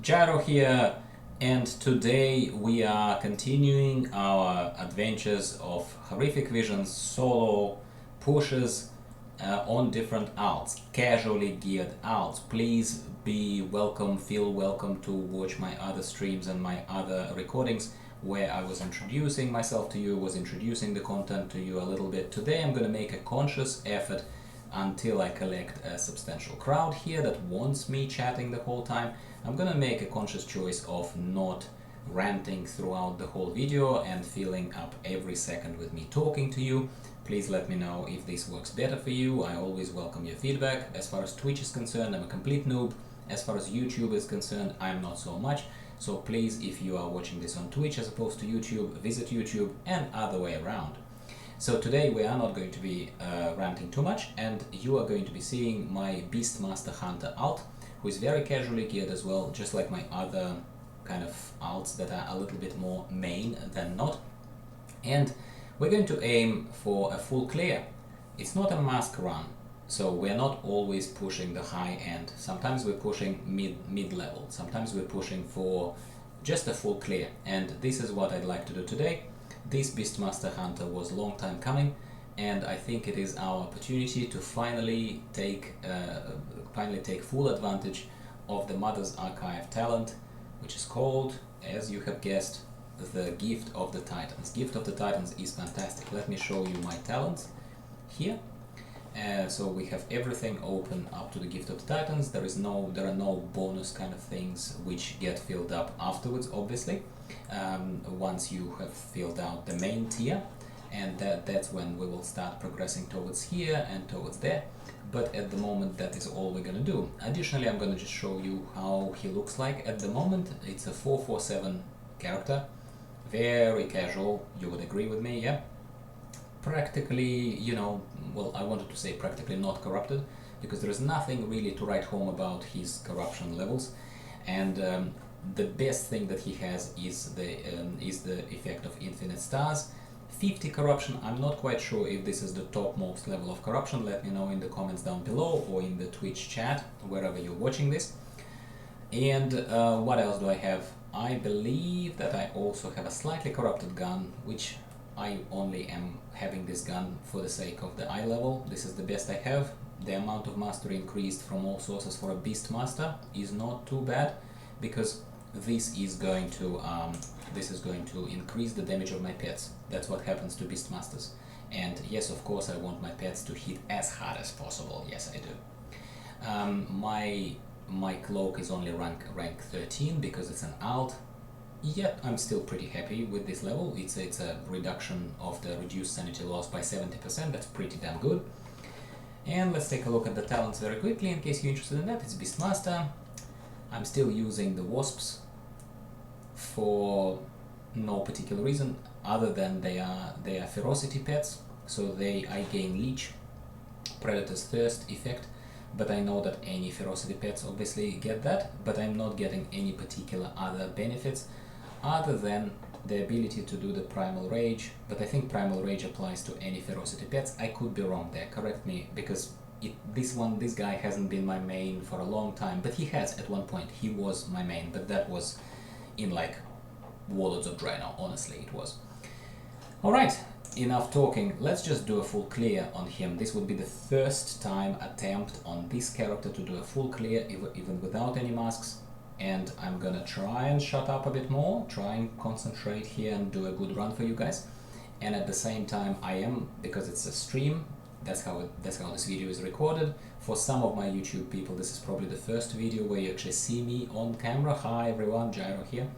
Gyro here, and today we are continuing our adventures of Horrific Vision solo pushes on different alts, casually geared alts. Please be welcome, feel welcome to watch my other streams and my other recordings where I was introducing myself to you, was introducing the content to you a little bit. Today I'm going to make a conscious effort until I collect a substantial crowd here that wants me chatting the whole time. I'm gonna make a conscious choice of not ranting throughout the whole video and filling up every second with me talking to you. Please let me know if this works better for you. I always welcome your feedback. As far as Twitch is concerned, I'm a complete noob. As far as YouTube is concerned, I'm not so much. So please, if you are watching this on Twitch as opposed to YouTube, visit YouTube and other way around. So today we are not going to be ranting too much, and you are going to be seeing my Beastmaster Hunter alt, who is very casually geared as well, just like my other kind of alts that are a little bit more main than not. And we're going to aim for a full clear. It's not a mask run, so we're not always pushing the high end. Sometimes we're pushing mid-level, sometimes we're pushing for just a full clear, and this is what I'd like to do today. This Beastmaster Hunter was a long time coming, and I think it is our opportunity to finally take full advantage of the Mother's Archive talent, which is called, as you have guessed, the Gift of the Titans. Gift of the Titans is fantastic. Let me show you my talents here. So we have everything open up to the Gift of the Titans. There are no bonus kind of things which get filled up afterwards, obviously. Once you have filled out the main tier, and that's when we will start progressing towards here and towards there. But at the moment, that is all we're going to do. Additionally, I'm going to just show you how he looks like at the moment. It's a 4/4/7 character, very casual, you would agree with me, yeah? Practically, well, I wanted to say practically not corrupted, because there is nothing really to write home about his corruption levels, and the best thing that he has is the effect of infinite stars. 50 corruption. I'm not quite sure if this is the topmost level of corruption. Let me know in the comments down below or in the Twitch chat, wherever you're watching this. And what else do I have? I believe that I also have a slightly corrupted gun, which I only am having this gun for the sake of the eye level. This is the best I have. The amount of mastery increased from all sources for a Beastmaster is not too bad, because this is going to increase the damage of my pets. That's what happens to Beastmasters. And yes, of course, I want my pets to hit as hard as possible. Yes, I do. My cloak is only rank 13 because it's an alt. Yet I'm still pretty happy with this level. It's a reduction of the reduced sanity loss by 70%. That's pretty damn good. And let's take a look at the talents very quickly in case you're interested in that. It's Beastmaster. I'm still using the wasps for no particular reason other than they are ferocity pets, so I gain leech, predator's thirst effect, but I know that any ferocity pets obviously get that, but I'm not getting any particular other benefits other than the ability to do the primal rage. But I think primal rage applies to any ferocity pets. I could be wrong there, correct me, because this guy hasn't been my main for a long time, but he has at one point. He was my main, but that was in like Warlords of Draenor, honestly it was. Alright, enough talking, let's just do a full clear on him. This would be the first time attempt on this character to do a full clear, even without any masks, and I'm gonna try and shut up a bit more, try and concentrate here and do a good run for you guys. And at the same time I am, because it's a stream, that's how this video is recorded. For some of my YouTube people, this is probably the first video where you actually see me on camera. Hi everyone, Gyro here.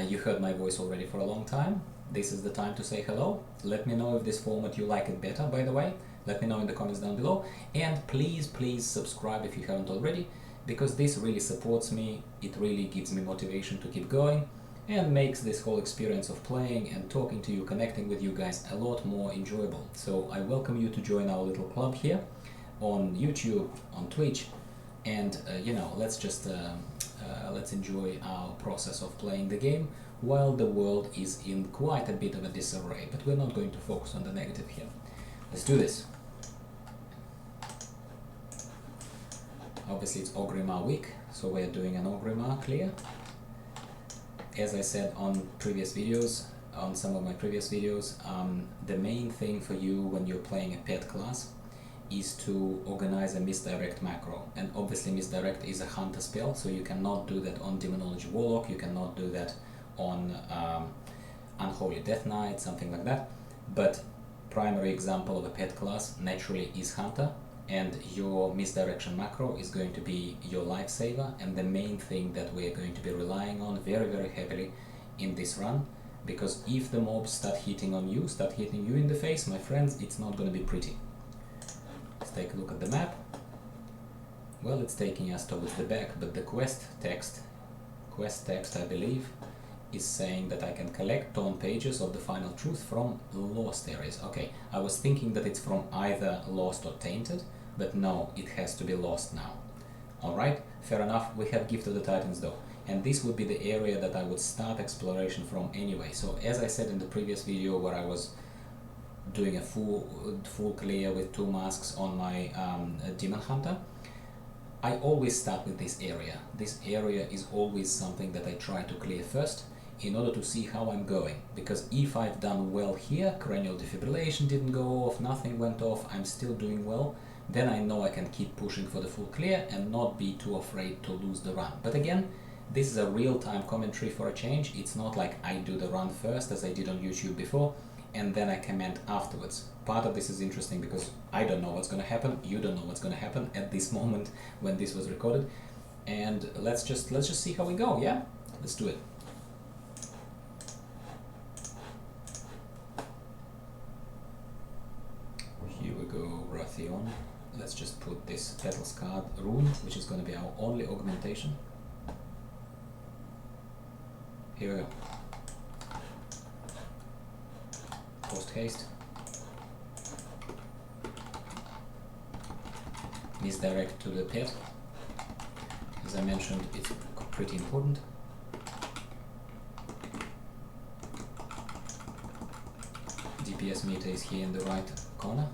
You heard my voice already for a long time. This is the time to say hello. Let me know if this format you like it better, by the way. Let me know in the comments down below. And please subscribe if you haven't already, because this really supports me. It really gives me motivation to keep going and makes this whole experience of playing and talking to you, connecting with you guys a lot more enjoyable. So I welcome you to join our little club here on YouTube, on Twitch, and let's enjoy our process of playing the game while the world is in quite a bit of a disarray, but we're not going to focus on the negative here. Let's do this. Obviously it's Orgrimmar week, So we're doing an Orgrimmar clear. As I said on previous videos, on some of my previous videos, the main thing for you when you're playing a pet class is to organize a misdirect macro. And obviously misdirect is a hunter spell, so you cannot do that on Demonology Warlock, you cannot do that on Unholy Death Knight, something like that. But primary example of a pet class naturally is hunter, and your misdirection macro is going to be your lifesaver, and the main thing that we're going to be relying on very, very heavily in this run, because if the mobs start hitting you in the face, my friends, it's not going to be pretty. Let's take a look at the map. Well, it's taking us towards the back, but the quest text, I believe, is saying that I can collect torn pages of the final truth from lost areas. Okay, I was thinking that it's from either lost or tainted, but no, it has to be lost now. Alright, fair enough, we have Gift of the Titans though, and this would be the area that I would start exploration from anyway. So as I said in the previous video where I was doing a full clear with 2 masks on my Demon Hunter, I always start with this area. This area is always something that I try to clear first in order to see how I'm going, because if I've done well here, cranial defibrillation didn't go off, nothing went off, I'm still doing well, then I know I can keep pushing for the full clear and not be too afraid to lose the run. But again, this is a real-time commentary for a change. It's not like I do the run first as I did on YouTube before and then I comment afterwards. Part of this is interesting because I don't know what's going to happen, you don't know what's going to happen at this moment when this was recorded, and let's just see how we go. Yeah, let's do it. Here we go, Wrathion. Let's just put this Petals card rune, which is going to be our only augmentation. Here we go. Post haste. Misdirect to the pet. As I mentioned, it's pretty important. DPS meter is here in the right corner.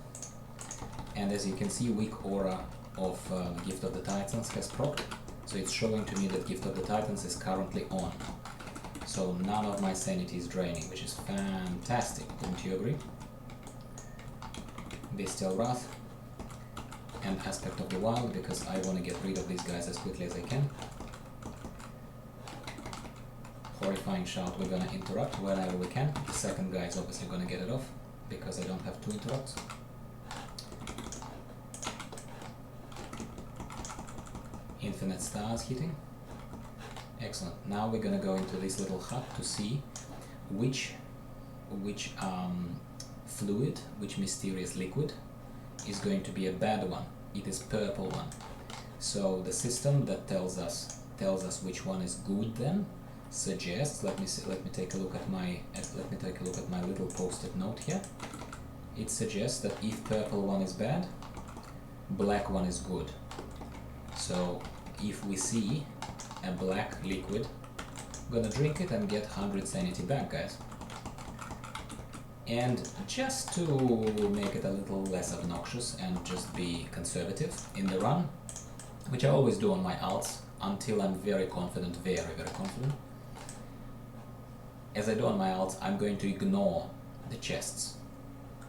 And as you can see, weak aura of Gift of the Titans has procced. So it's showing to me that Gift of the Titans is currently on. So none of my sanity is draining, which is fantastic, wouldn't you agree? Bestial Wrath and Aspect of the Wild, because I want to get rid of these guys as quickly as I can. Horrifying Shout we're gonna interrupt whenever we can. The second guy is obviously gonna get it off, because I don't have 2 interrupts. Infinite Stars hitting. Excellent. Now we're gonna go into this little hut to see which fluid, which mysterious liquid is going to be a bad one. It is purple one. So the system that tells us which one is good then suggests. Let me take a look at my little post-it note here. It suggests that if purple one is bad, black one is good. So if we see a black liquid, I'm gonna drink it and get 100 sanity back, guys. And just to make it a little less obnoxious and just be conservative in the run, which I always do on my alts until I'm very confident, very, very confident. As I do on my alts, I'm going to ignore the chests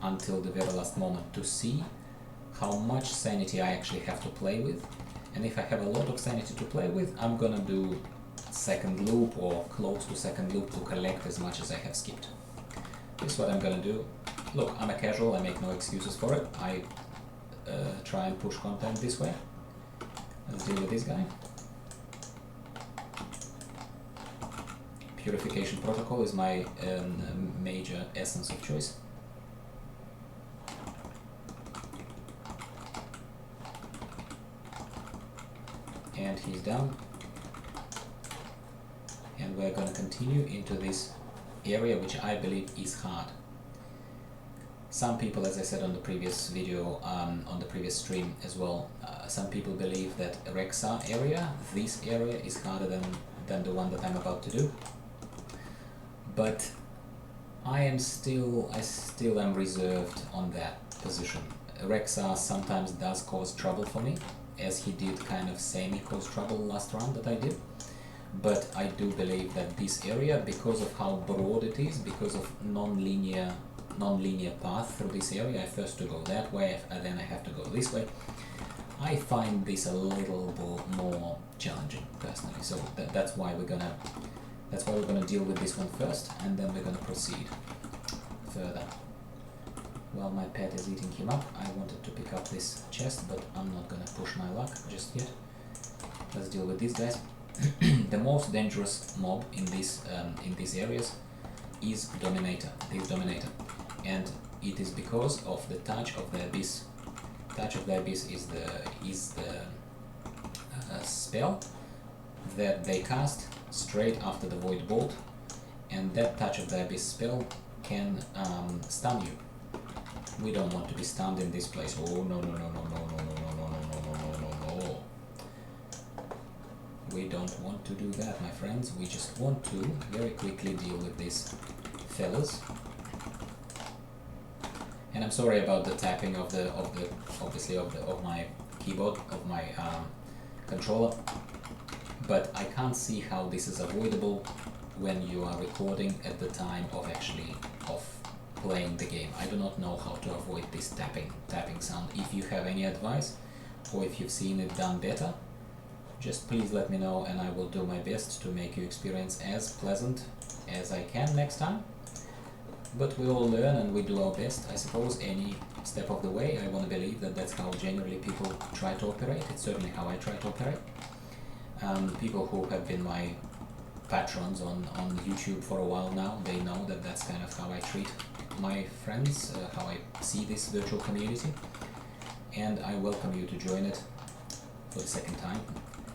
until the very last moment to see how much sanity I actually have to play with. And if I have a lot of sanity to play with, I'm gonna do second loop or close to second loop to collect as much as I have skipped. This is what I'm gonna do. Look, I'm a casual, I make no excuses for it. I try and push content this way. Let's deal with this guy. Purification Protocol is my major essence of choice. And he's down. And we're going to continue into this area, which I believe is hard. Some people, as I said on the previous video, on the previous stream as well, some people believe that Rexa area, this area, is harder than the one that I'm about to do. But I still am reserved on that position. Rexa sometimes does cause trouble for me, as he did kind of semi-close trouble last round that I did. But I do believe that this area, because of how broad it is, because of non-linear path through this area, I first to go that way and then I have to go this way. I find this a little more challenging personally, so that's why we're gonna deal with this one first, and then we're gonna proceed further. Well, my pet is eating him up. I wanted to pick up this chest, but I'm not gonna push my luck just yet. Let's deal with these guys. The most dangerous mob in these areas is Dominator. This Dominator, and it is because of the Touch of the Abyss. Touch of the Abyss is the spell that they cast straight after the Void Bolt, and that Touch of the Abyss spell can stun you. We don't want to be stunned in this place. Oh no no no no no no no no no no no no no. We don't want to do that, my friends. We just want to very quickly deal with these fellas. And I'm sorry about the tapping of my keyboard, of my controller, but I can't see how this is avoidable when you are recording at the time of playing the game. I do not know how to avoid this tapping sound. If you have any advice, or if you've seen it done better, just please let me know, and I will do my best to make your experience as pleasant as I can next time. But we all learn and we do our best, I suppose, any step of the way. I want to believe that that's how generally people try to operate. It's certainly how I try to operate. People who have been my patrons on YouTube for a while now, they know that that's kind of how I treat my friends, how I see this virtual community. And I welcome you to join it for the second time,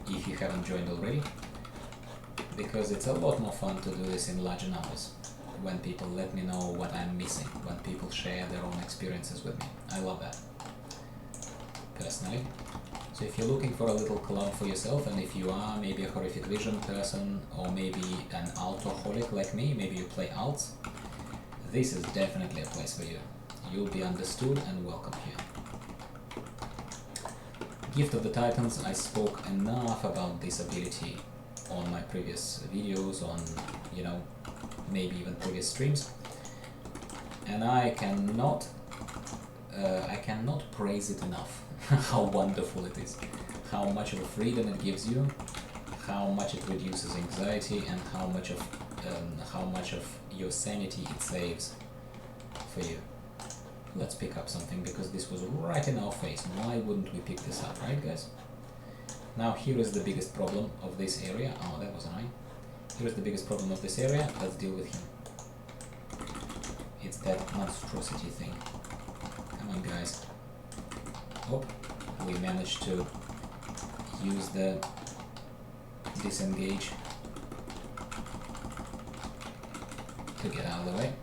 if you haven't joined already, because it's a lot more fun to do this in larger numbers, when people let me know what I'm missing, when people share their own experiences with me. I love that, personally. So if you're looking for a little club for yourself, and if you are maybe a Horrific Vision person, or maybe an altoholic like me, maybe you play alts, this is definitely a place for you. You'll be understood and welcome here. Gift of the Titans, I spoke enough about this ability on my previous videos, on, you know, maybe even previous streams, and I cannot praise it enough. How wonderful it is, how much of a freedom it gives you, how much it reduces anxiety, and how much of your sanity it saves for you. Let's pick up something, because this was right in our face. Why wouldn't we pick this up, right guys? Now here is the biggest problem of this area. Oh, that was annoying. Here's the biggest problem of this area. Let's deal with him. It's that monstrosity thing. Come on guys. Oh, we managed to use the disengage to get out of the way.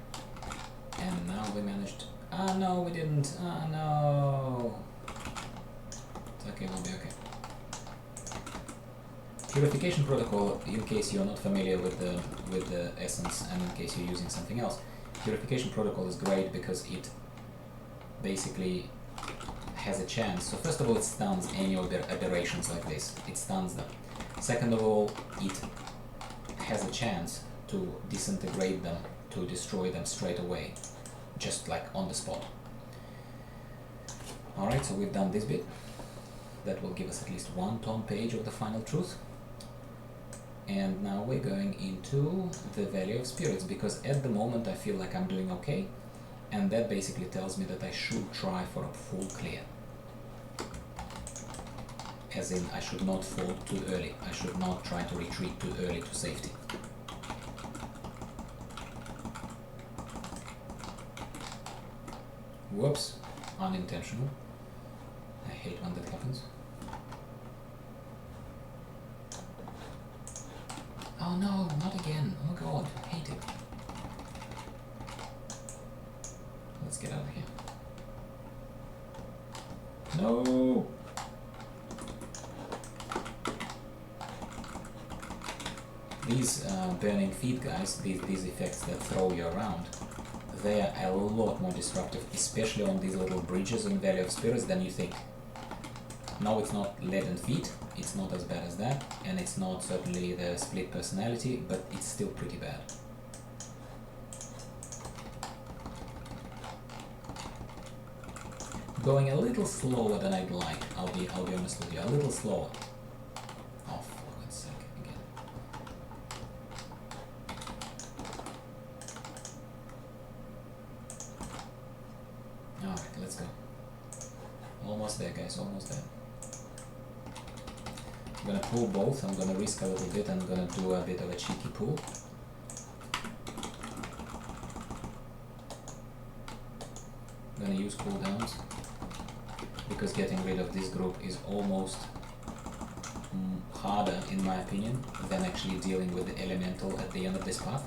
And now we managed... Ah, no, we didn't. Ah, no. It's okay, we'll be okay. Purification protocol, in case you're not familiar with the essence, and in case you're using something else, purification protocol is great because it basically has a chance. So first of all, it stuns any aberrations like this. It stuns them. Second of all, it has a chance to disintegrate them, to destroy them straight away, just like on the spot. Alright, so we've done this bit. That will give us at least one tome page of the final truth. And now we're going into the Valley of Spirits, because at the moment I feel like I'm doing okay, and that basically tells me that I should try for a full clear. As in, I should not fall too early. I should not try to retreat too early to safety. Whoops, unintentional. I hate when that happens. Oh no, not again. Oh god, I hate it. Let's get out of here. No! These burning feet guys, these effects that throw you around, they are a lot more disruptive, especially on these little bridges in Valley of Spirits than you think. No, it's not lead and feet, it's not as bad as that, and it's not certainly the split personality, but it's still pretty bad. Going a little slower than I'd like, I'll be honest with you, a little slower. Oh, for God's sake, again. Alright, let's go. Almost there, guys, almost there. I'm gonna pull both, I'm gonna risk a little bit, I'm gonna do a bit of a cheeky pull. I'm gonna use cooldowns, because getting rid of this group is almost harder, in my opinion, than actually dealing with the elemental at the end of this path.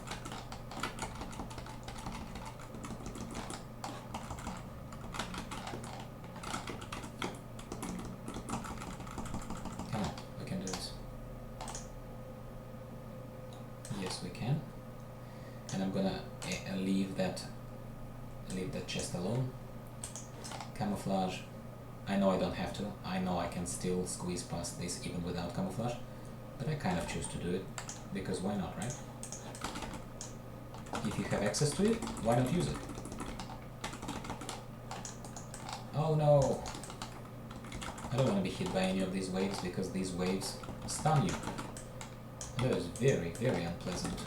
Come on, we can do this. Yes, we can. And I'm gonna leave that chest alone. Camouflage. I know I don't have to. I know I can still squeeze past this even without camouflage, but I kind of choose to do it, because why not, right? If you have access to it, why not use it? Oh no! I don't want to be hit by any of these waves, because these waves stun you. That is very, very unpleasant.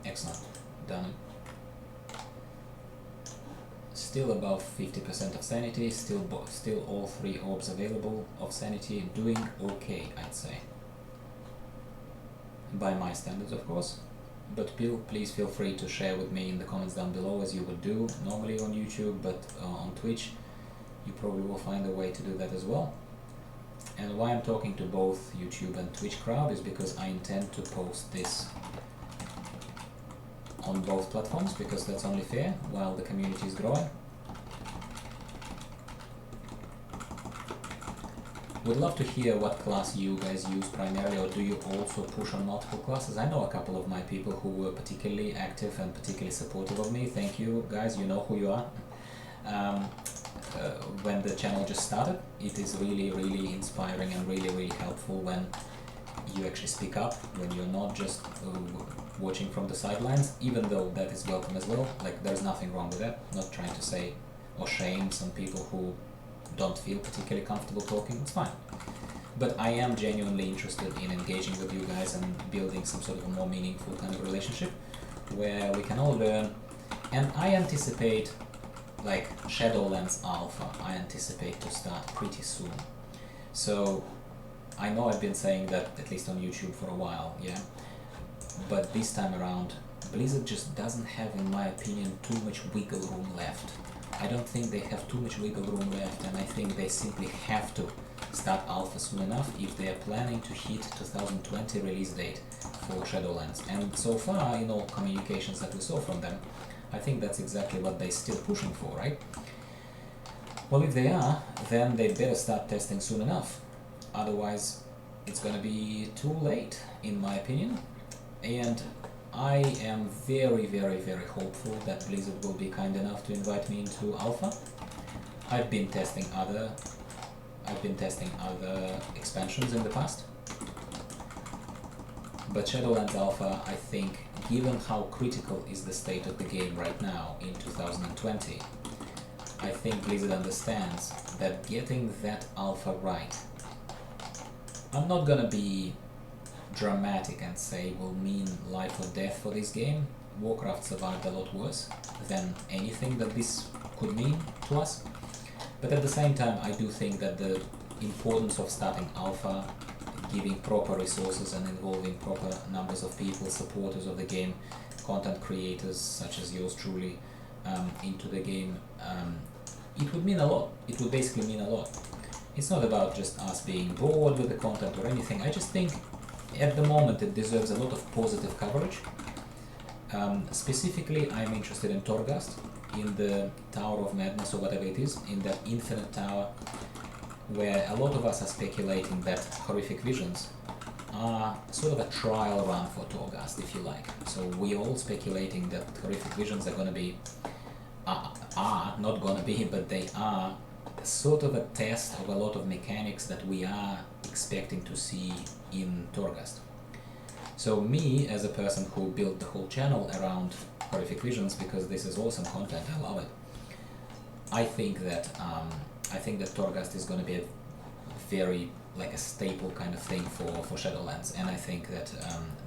Excellent. Done it. Still above 50% of sanity, still all 3 orbs available of sanity, doing okay, I'd say. By my standards, of course. But please feel free to share with me in the comments down below, as you would do normally on YouTube, but on Twitch you probably will find a way to do that as well. And why I'm talking to both YouTube and Twitch crowd is because I intend to post this on both platforms, because that's only fair while the community is growing. Would love to hear what class you guys use primarily, or do you also push on multiple classes? I know a couple of my people who were particularly active and particularly supportive of me. Thank you guys, you know who you are. When the channel just started, it is really, really inspiring and really, really helpful when you actually speak up, when you're not just watching from the sidelines, even though that is welcome as well. Like, there's nothing wrong with that. Not trying to say or shame some people who don't feel particularly comfortable talking, it's fine. But I am genuinely interested in engaging with you guys and building some sort of a more meaningful kind of relationship where we can all learn. And I anticipate, like, Shadowlands Alpha, I anticipate to start pretty soon. So I know I've been saying that at least on YouTube for a while, yeah, but this time around Blizzard just doesn't have, in my opinion, too much wiggle room left. I don't think they have too much wiggle room left, and I think they simply have to start Alpha soon enough if they are planning to hit 2020 release date for Shadowlands. And so far, in all communications that we saw from them, I think that's exactly what they're still pushing for, right? Well, if they are, then they better start testing soon enough. Otherwise, it's gonna be too late, in my opinion. And I am very, very, very hopeful that Blizzard will be kind enough to invite me into Alpha. I've been testing other expansions in the past. But Shadowlands Alpha, I think, given how critical is the state of the game right now in 2020, I think Blizzard understands that getting that Alpha right, I'm not gonna be dramatic and say will mean life or death for this game. Warcraft survived a lot worse than anything that this could mean to us. But at the same time, I do think that the importance of starting Alpha, giving proper resources and involving proper numbers of people, supporters of the game, content creators such as yours truly, into the game, it would mean a lot. It would basically mean a lot. It's not about just us being bored with the content or anything. I just think at the moment it deserves a lot of positive coverage. Specifically, I'm interested in Torghast, in the Tower of Madness or whatever it is, in that infinite tower, where a lot of us are speculating that Horrific Visions are sort of a trial run for Torghast, if you like. So we're all speculating that Horrific Visions are gonna be, are not gonna be, but they are sort of a test of a lot of mechanics that we are expecting to see in Torghast. So me, as a person who built the whole channel around Horrific Visions, because this is awesome content, I love it, I think that Torghast is going to be a very, like a staple kind of thing for Shadowlands, and I think that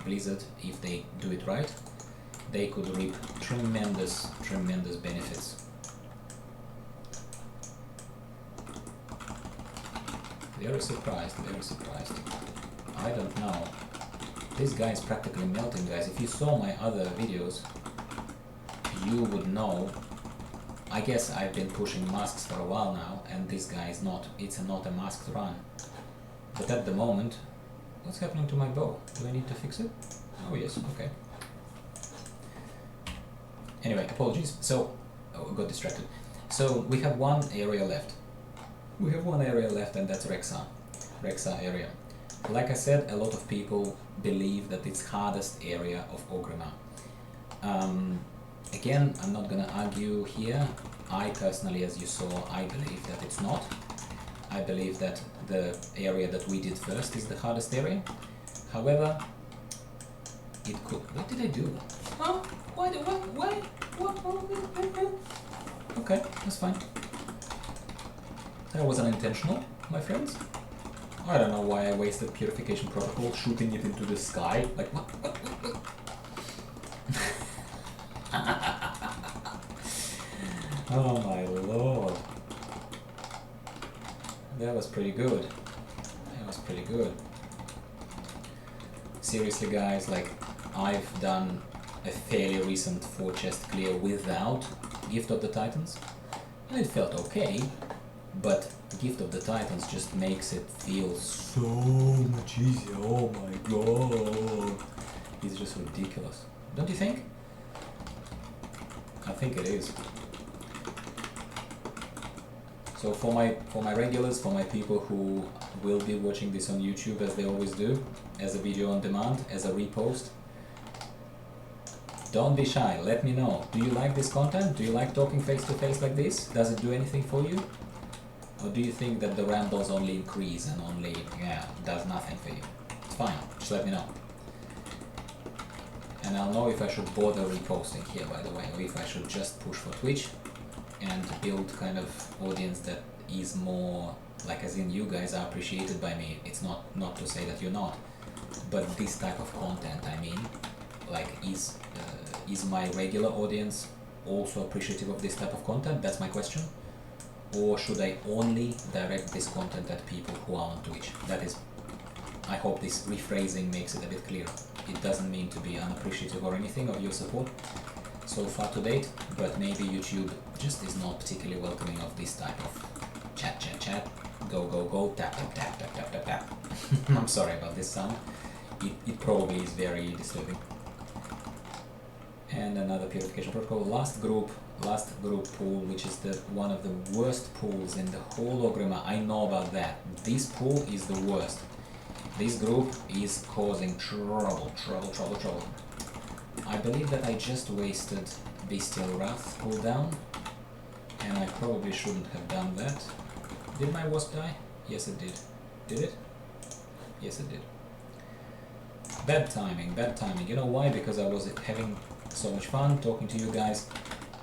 Blizzard, if they do it right, they could reap tremendous benefits. Very surprised. I don't know. This guy is practically melting, guys. If you saw my other videos, you would know. I guess I've been pushing masks for a while now, and this guy is not. It's not a masked run. But at the moment, what's happening to my bow? Do I need to fix it? Oh yes, okay. Anyway, apologies. So, I got distracted. So we have one area left. And that's Rexa area. Like I said, a lot of people believe that it's hardest area of Orgrimmar. Again, I'm not gonna argue here. I personally, as you saw, I believe that it's not. I believe that the area that we did first is the hardest area. However, it could... What did I do? Oh, why? Okay, that's fine. That was unintentional, my friends. I don't know why I wasted Purification Protocol shooting it into the sky. Like, what? Oh my lord. That was pretty good. Seriously, guys, like, I've done a fairly recent 4 chest clear without Gift of the Titans, and it felt okay, but Gift of the Titans just makes it feel so much easier. Oh my god. It's just ridiculous. Don't you think? I think it is. So for my regulars, for my people who will be watching this on YouTube as they always do, as a video on demand, as a repost, don't be shy, let me know. Do you like this content? Do you like talking face to face like this? Does it do anything for you? Or do you think that the rambles only increase and only, does nothing for you? It's fine, just let me know. And I'll know if I should bother reposting here, by the way, or if I should just push for Twitch and build kind of audience that is more, like, as in you guys are appreciated by me. It's not to say that you're not, but this type of content, I mean, like, is my regular audience also appreciative of this type of content? That's my question. Or should I only direct this content at people who are on Twitch? That is, I hope this rephrasing makes it a bit clearer. It doesn't mean to be unappreciative or anything of your support so far to date, but maybe YouTube just is not particularly welcoming of this type of chat, go, tap. I'm sorry about this sound. It probably is very disturbing. And another Purification Protocol. Last group pool, which is one of the worst pools in the whole Orgrimmar. I know about that. This pool is the worst. This group is causing trouble. I believe that I just wasted Bestial Wrath cooldown, and I probably shouldn't have done that. Did my wasp die? Yes, it did. Did it? Yes, it did. Bad timing. You know why? Because I was having so much fun talking to you guys,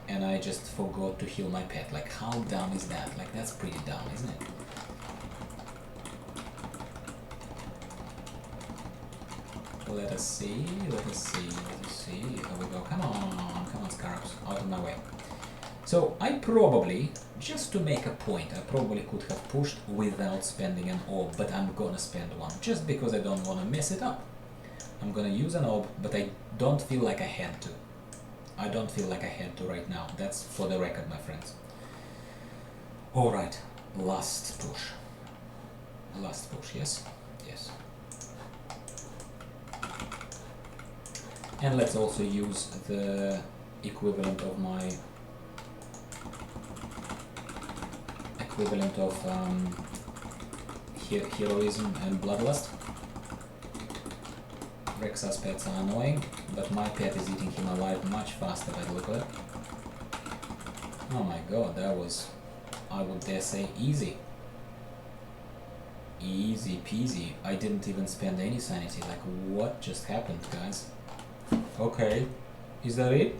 and I just forgot to heal my pet. Like, how dumb is that? Like, that's pretty dumb, isn't it? Let us see. Here we go. Come on, Scarabs, out of my way. So I probably, just to make a point, I probably could have pushed without spending an orb, but I'm gonna spend one, just because I don't want to mess it up. I'm gonna use an orb, but I don't feel like I had to. I don't feel like I had to right now. That's for the record, my friends. Alright, last push. Yes. And let's also use the equivalent of my heroism and bloodlust. Rexa's pets are annoying, but my pet is eating him alive much faster by the look of it. Oh my god, that was, I would dare say, easy. Easy peasy. I didn't even spend any sanity. Like, what just happened, guys? Okay, is that it?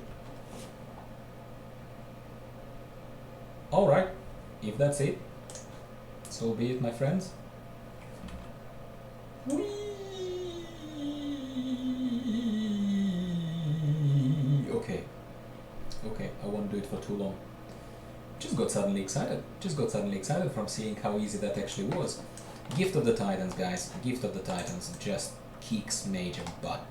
Alright, if that's it, so be it, my friends. Whee! Okay, I won't do it for too long. Just got suddenly excited from seeing how easy that actually was. Gift of the Titans, guys. Gift of the Titans just kicks major butt.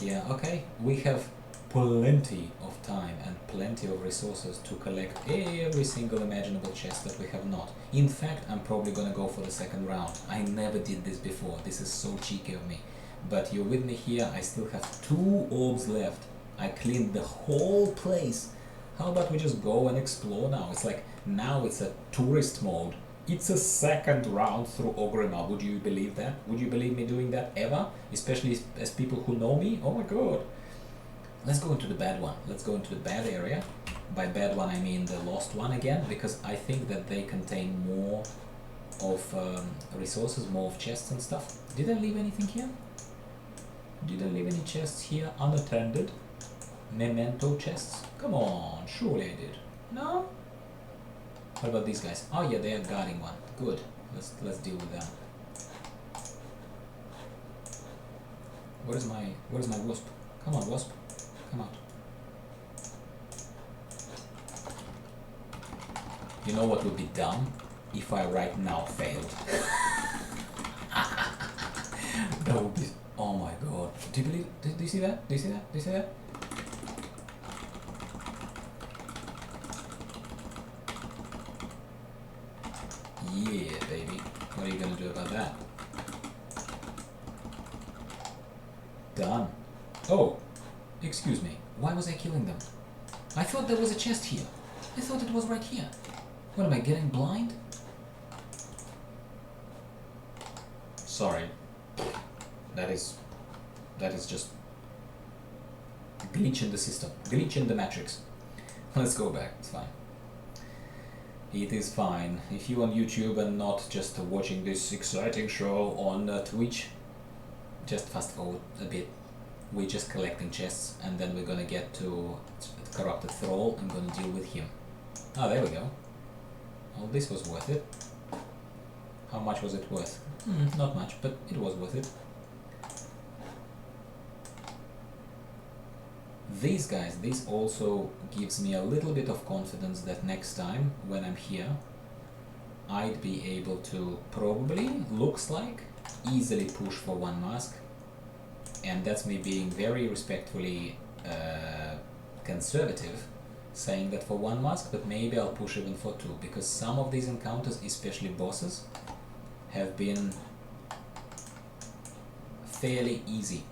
Yeah, okay. We have plenty of time and plenty of resources to collect every single imaginable chest that we have not. In fact, I'm probably gonna go for the second round. I never did this before. This is so cheeky of me. But you're with me here. I still have 2 orbs left. I cleaned the whole place. How about we just go and explore now? It's like, now it's a tourist mode. It's a second round through Orgrimmar. Would you believe that? Would you believe me doing that ever? Especially as people who know me? Oh my god. Let's go into the bad one. Let's go into the bad area. By bad one I mean the lost one again, because I think that they contain more of resources, more of chests and stuff. Did I leave anything here? Did I leave any chests here unattended? Memento chests? Come on, surely I did. No? What about these guys? Oh yeah, they are guarding one. Good. Let's deal with them. Where's my wasp? Come on, wasp. Come out. You know what would be dumb? If I right now failed. That would be, oh my god. Do you believe, do you see that? Do you see that? Do you see that? Yeah, baby. What are you gonna do about that? Done. Oh, excuse me. Why was I killing them? I thought there was a chest here. I thought it was right here. What, am I getting blind? Sorry. That is just glitch in the system. Glitch in the matrix. Let's go back. It's fine. It is fine. If you're on YouTube and not just watching this exciting show on Twitch, just fast forward a bit. We're just collecting chests, and then we're gonna get to Corrupted Thrall and gonna deal with him. Oh, there we go. Well, this was worth it. How much was it worth? Not much, but it was worth it. These guys, this also gives me a little bit of confidence that next time when I'm here, I'd be able to probably, looks like, easily push for 1 mask. And that's me being very respectfully conservative, saying that for 1 mask, but maybe I'll push even for 2, because some of these encounters, especially bosses, have been fairly easy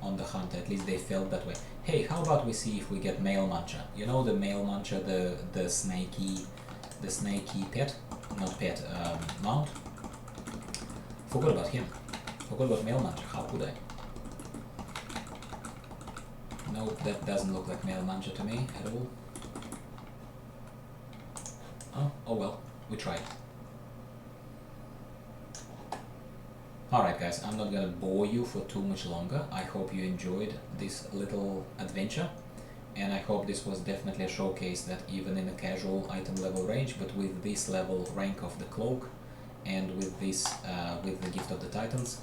on the hunt. At least they felt that way. Hey, how about we see if we get Male Muncher? You know the Male Muncher, the snaky pet, not pet, mount. Forgot about him. Forgot about Male Muncher. How could I? Nope, that doesn't look like Male Muncher to me at all. Oh well, we tried. Alright guys, I'm not gonna bore you for too much longer. I hope you enjoyed this little adventure, and I hope this was definitely a showcase that even in a casual item level range, but with this level rank of the cloak and with this with the Gift of the Titans,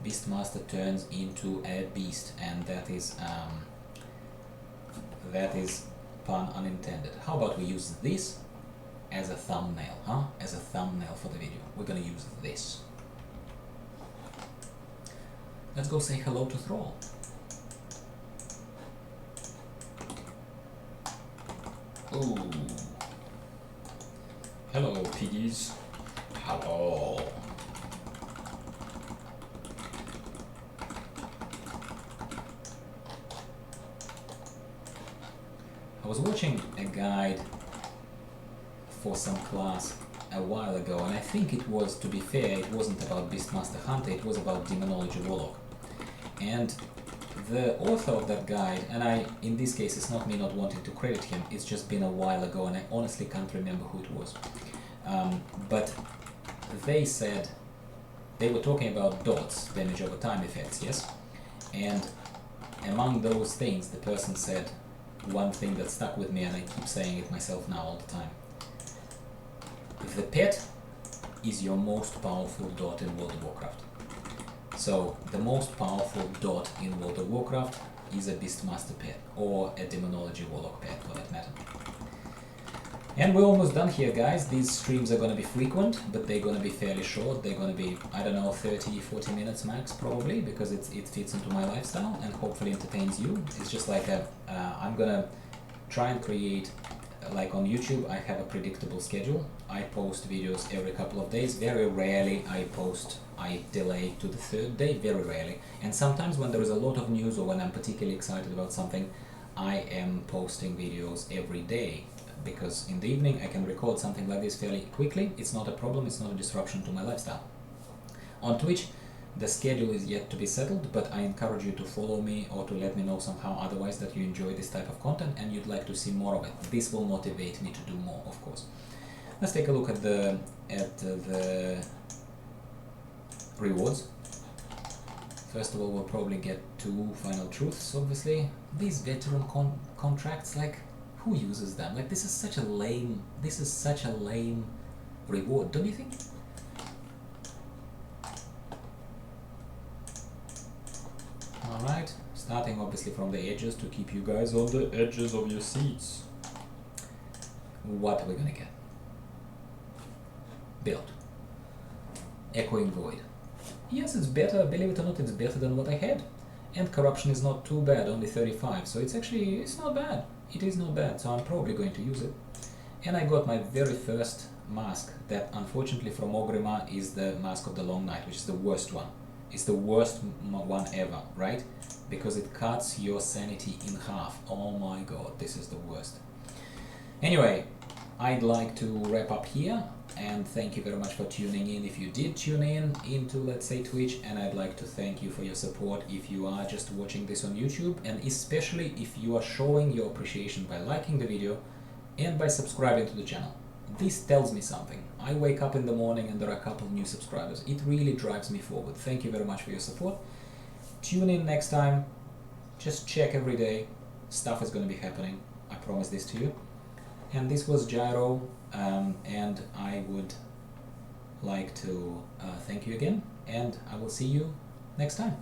Beastmaster turns into a beast, and that is pun unintended. How about we use this as a thumbnail, huh? As a thumbnail for the video. We're gonna use this. Let's go say hello to Thrall. Ooh. Hello, piggies. Hello. I was watching a guide for some class a while ago, and I think it was, to be fair, it wasn't about Beastmaster Hunter, it was about Demonology Warlock. And the author of that guide, and in this case it's not me not wanting to credit him, it's just been a while ago and I honestly can't remember who it was. But they said, they were talking about dots, damage over time effects, yes? And among those things, the person said one thing that stuck with me, and I keep saying it myself now all the time. The pet is your most powerful dot in World of Warcraft. So the most powerful dot in World of Warcraft is a Beastmaster pet, or a Demonology Warlock pet for that matter. And we're almost done here, guys. These streams are going to be frequent, but they're going to be fairly short. They're going to be, I don't know, 30-40 minutes max probably, because it fits into my lifestyle and hopefully entertains you. It's just like I'm going to try and create, like on YouTube, I have a predictable schedule. I post videos every couple of days. Very rarely I delay to the third day, very rarely. And sometimes when there is a lot of news or when I'm particularly excited about something, I am posting videos every day. Because in the evening I can record something like this fairly quickly. It's not a problem, it's not a disruption to my lifestyle. On Twitch, the schedule is yet to be settled, but I encourage you to follow me or to let me know somehow otherwise that you enjoy this type of content and you'd like to see more of it. This will motivate me to do more, of course. Let's take a look at the rewards. First of all, we'll probably get 2 final truths, obviously. These veteran contracts, like, who uses them? Like, this is such a lame reward, don't you think? Alright, starting obviously from the edges to keep you guys on the edges of your seats. What are we gonna get? Build. Echoing Void. Yes, it's better, believe it or not, it's better than what I had. And corruption is not too bad, only 35, so it's not bad. It is not bad, so I'm probably going to use it. And I got my very first mask that unfortunately from Orgrimmar is the Mask of the Long Night, which is the worst one. It's the worst one ever, right? Because it cuts your sanity in half. Oh my god, this is the worst. Anyway, I'd like to wrap up here, and thank you very much for tuning in if you did tune in into, let's say, Twitch, and I'd like to thank you for your support if you are just watching this on YouTube, and especially if you are showing your appreciation by liking the video and by subscribing to the channel. This tells me something. I wake up in the morning and there are a couple new subscribers. It really drives me forward. Thank you very much for your support. Tune in next time. Just check every day. Stuff is going to be happening. I promise this to you. And this was Gyro, and I would like to thank you again, and I will see you next time.